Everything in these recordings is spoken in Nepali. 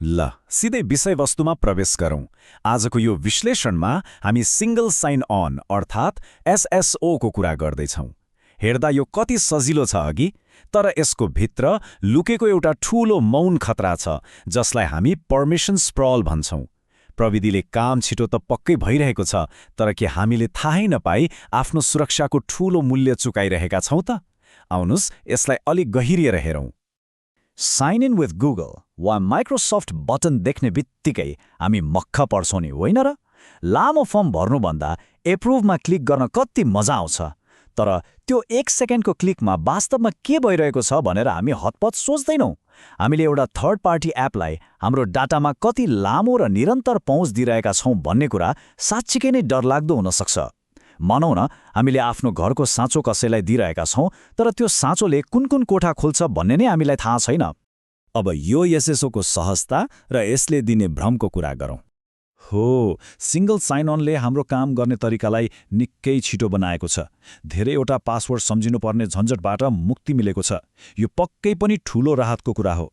ल सिधै विषयवस्तुमा प्रवेश गरौँ। आजको यो विश्लेषणमा हामी सिंगल साइन अन अर्थात् SSO को कुरा गर्दैछौँ। हेर्दा यो कति सजिलो छ अघि, तर यसको भित्र लुकेको एउटा ठूलो मौन खतरा छ जसलाई हामी पर्मिसन स्प्रल भन्छौँ। प्रविधिले काम छिटो त पक्कै भइरहेको छ, तर के हामीले थाहै नपाई आफ्नो सुरक्षाको ठूलो मूल्य चुकाइरहेका छौँ त? आउनुस् यसलाई अलि गहिरिएर हेरौँ। साइन इन विथ गुगल वा माइक्रोसफ्ट बटन देख्ने बित्तिकै हामी मक्ख पर्छौँ नि, होइन र? लामो फर्म भर्नुभन्दा एप्रुभमा क्लिक गर्न कति मजा आउँछ, तर त्यो 1 सेकेन्डको क्लिकमा वास्तवमा के भइरहेको छ भनेर हामी हतपत सोच्दैनौँ। हामीले एउटा थर्ड पार्टी एपलाई हाम्रो डाटामा कति लामो र निरन्तर पहुँच दिइरहेका छौँ भन्ने कुरा साँच्चीकै नै डरलाग्दो हुन सक्छ। मानौँ न हामीले आफ्नो घरको साँचो कसैलाई दिइरहेका छौँ, तर त्यो साँचोले कुन कुन कोठा खोल्छ भन्ने नै हामीलाई थाहा छैन। अब यो SSO को सहजता र यसले दिने भ्रमको कुरा गरौँ। हो, सिंगल साइन अनले हाम्रो काम गर्ने तरिकालाई निकै छिटो बनाएको छ। धेरैवटा पासवर्ड सम्झिनुपर्ने झन्झटबाट मुक्ति मिलेको छ। यो पक्कै पनि ठूलो राहतको कुरा हो।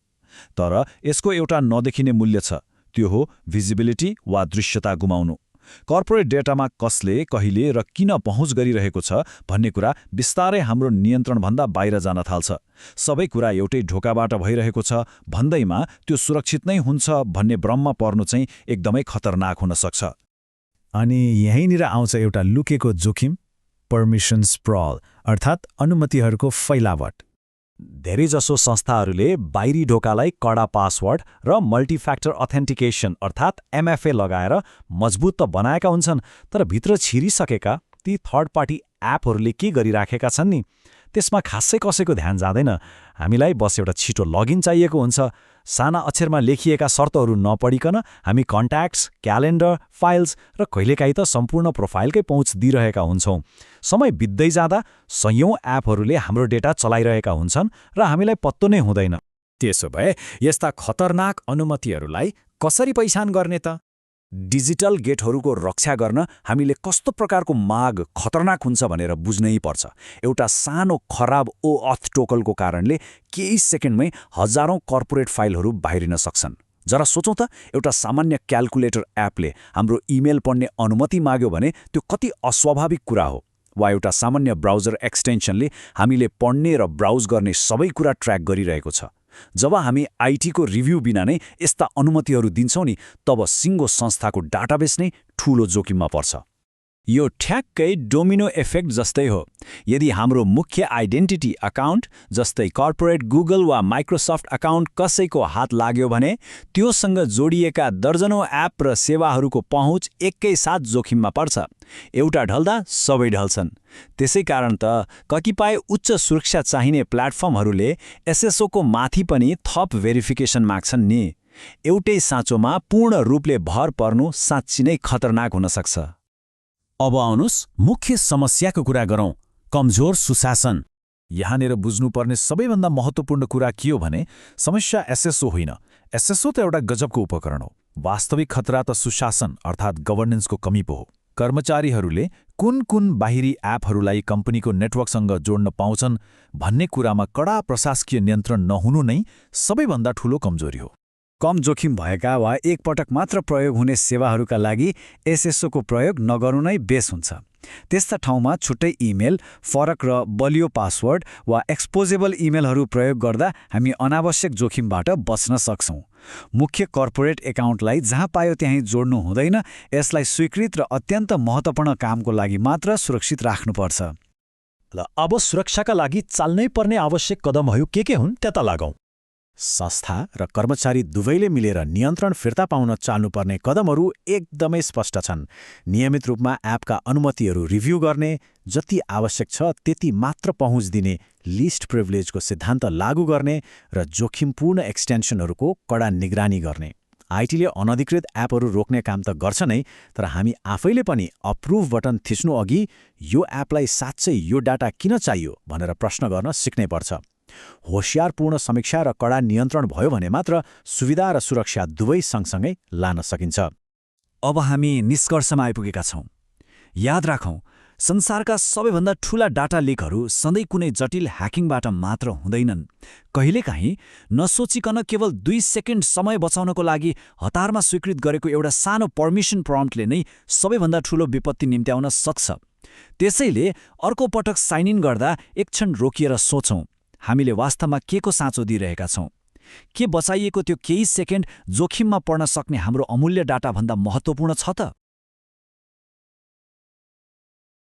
तर यसको एउटा नदेखिने मूल्य छ, त्यो हो भिजिबिलिटी वा दृश्यता गुमाउनु। कर्पोरेट डेटामा कसले, कहिले र किन पहुँच गरिरहेको छ भन्ने कुरा बिस्तारै हाम्रो नियन्त्रणभन्दा बाहिर जान थाल्छ। सबै कुरा एउटै ढोकाबाट भइरहेको छ भन्दैमा त्यो सुरक्षित नै हुन्छ भन्ने भ्रममा पर्नु चाहिँ एकदमै खतरनाक हुन सक्छ। अनि यहीँनिर आउँछ एउटा लुकेको जोखिम, पर्मिसन स्प्रल अर्थात् अनुमतिहरूको फैलावट। धेरैजसो संस्थाहरूले बाहिरी ढोकालाई कडा पासवर्ड र मल्टिफ्याक्टर अथेन्टिकेसन अर्थात् MFA लगाएर मजबुत त बनाएका हुन्छन्, तर भित्र छिरिसकेका ती थर्ड पार्टी एपहरूले के गरिराखेका छन् नि, त्यसमा खासै कसैको ध्यान जाँदैन। हामीलाई बस एउटा छिटो लगइन चाहिएको हुन्छ। साना अक्षरमा लेखिएका शर्तहरू नपढिकन हामी कन्ट्याक्ट्स, क्यालेन्डर, फाइल्स र कहिलेकाहीँ त सम्पूर्ण प्रोफाइलकै पहुँच दिइरहेका हुन्छौँ। समय बित्दै जाँदा सयौँ एपहरूले हाम्रो डेटा चलाइरहेका हुन्छन् र हामीलाई पत्तो नै हुँदैन। त्यसो भए यस्ता खतरनाक अनुमतिहरूलाई कसरी पहिचान गर्ने त? डिजिटल गेटहरूको रक्षा गर्न हामीले कस्तो प्रकारको माग खतरनाक हुन्छ भनेर बुझ्नै पर्छ। एउटा सानो खराब OAuth टोकलको कारणले केही सेकेन्डमै हजारौं कर्पोरेट फाइलहरू बाहिरिन सक्छन्। जरा सोचौँ त, एउटा सामान्य क्याल्कुलेटर एपले हाम्रो इमेल पढ्ने अनुमति माग्यो भने त्यो कति अस्वाभाविक कुरा हो। वा एउटा सामान्य ब्राउजर एक्सटेन्सनले हामीले पढ्ने र ब्राउज गर्ने सबै कुरा ट्र्याक गरिरहेको छ। जब हामी IT को रिभ्यू बिना नै यस्ता अनुमतिहरू दिन्छौँ नि, तब सिङ्गो संस्थाको डाटाबेस नै ठूलो जोखिममा पर्छ। यो ठ्याक्कै डोमिनो इफेक्ट जस्तै हो। यदि हाम्रो मुख्य आइडेन्टिटी अकाउन्ट जस्तै कर्पोरेट गुगल वा माइक्रोसफ्ट अकाउन्ट कसैको हात लाग्यो भने त्योसँग जोडिएका दर्जनौं एप र सेवाहरूको पहुँच एकैसाथ जोखिममा पर्छ। एउटा ढल्दा सबै ढल्छन्। त्यसै कारण त कतिपय उच्च सुरक्षा चाहिने प्लेटफर्महरूले SSO को माथि पनि थप भेरिफिकेसन माग्छन् नि। एउटै साँचोमा पूर्ण रूपले भर पर्नु साँच्चै नै खतरनाक हुन सक्छ। अब आउनुस् मुख्य समस्याको कुरा गरौँ, कमजोर सुशासन। यहाँनिर बुझ्नुपर्ने सबैभन्दा महत्त्वपूर्ण कुरा के हो भने समस्या SSO होइन। SSO त एउटा गजबको उपकरण हो। वास्तविक खतरा त सुशासन अर्थात् गभर्नेन्सको कमी पो हो। कर्मचारीहरूले कुन बाहिरी एपहरूलाई कम्पनीको नेटवर्कसँग जोड्न पाउँछन् भन्ने कुरामा कडा प्रशासकीय नियन्त्रण नहुनु नै सबैभन्दा ठूलो कमजोरी हो। कम जोखिम भएका वा एकपटक मात्र प्रयोग हुने सेवाहरूका लागि SSO को प्रयोग नगर्नु नै बेस हुन्छ। त्यस्ता ठाउँमा छुट्टै इमेल, फरक र बलियो पासवर्ड वा एक्सपोजेबल इमेलहरू प्रयोग गर्दा हामी अनावश्यक जोखिमबाट बच्न सक्छौँ। मुख्य कर्पोरेट एकाउन्टलाई जहाँ पायो त्यहीँ जोड्नु हुँदैन। यसलाई स्वीकृत र अत्यन्त महत्त्वपूर्ण कामको लागि मात्र सुरक्षित राख्नुपर्छ। ल अब सुरक्षाका लागि चाल्नै पर्ने आवश्यक कदमहरू के हुन् त्यता लागौँ। संस्था र कर्मचारी दुवैले मिलेर नियन्त्रण फिर्ता पाउन चाल्नुपर्ने कदमहरू एकदमै स्पष्ट छन्। नियमित रूपमा एपका अनुमतिहरू रिभ्यू गर्ने, जति आवश्यक छ त्यति मात्र पहुँच दिने, लिस्ट प्रिभिलेजको सिद्धान्त लागू गर्ने र जोखिमपूर्ण एक्सटेन्सनहरूको कडा निगरानी गर्ने। आइटीले अनधिकृत एपहरू रोक्ने काम त गर्छ नै, तर हामी आफैले पनि अप्रुभ बटन थिच्नु अघि यो एपलाई साँच्चै यो डाटा किन चाहियो भनेर प्रश्न गर्न सिक्नै पर्छ। होशियारपूर्ण समीक्षा र कडा नियन्त्रण भयो भने मात्र सुविधा र सुरक्षा दुवै सँगसँगै लान सकिन्छ। अब हामी निष्कर्षमा आइपुगेका छौँ। याद राखौँ, संसारका सबैभन्दा ठूला डाटा लिकहरू सधैँ कुनै जटिल ह्याकिङबाट मात्र हुँदैनन्। कहिलेकाहीँ नसोचिकन केवल 2 सेकेन्ड समय बचाउनको लागि हतारमा स्वीकृत गरेको एउटा सानो पर्मिसन प्रम्प्टले नै सबैभन्दा ठूलो विपत्ति निम्त्याउन सक्छ। त्यसैले अर्को पटक साइन इन गर्दा एक क्षण रोकिएर सोचौँ, हामीले वास्तवमा के को साँचो दिइरहेका छौँ? के बचाइएको त्यो केही सेकेन्ड जोखिममा पर्न सक्ने हाम्रो अमूल्य डाटाभन्दा महत्त्वपूर्ण छ त?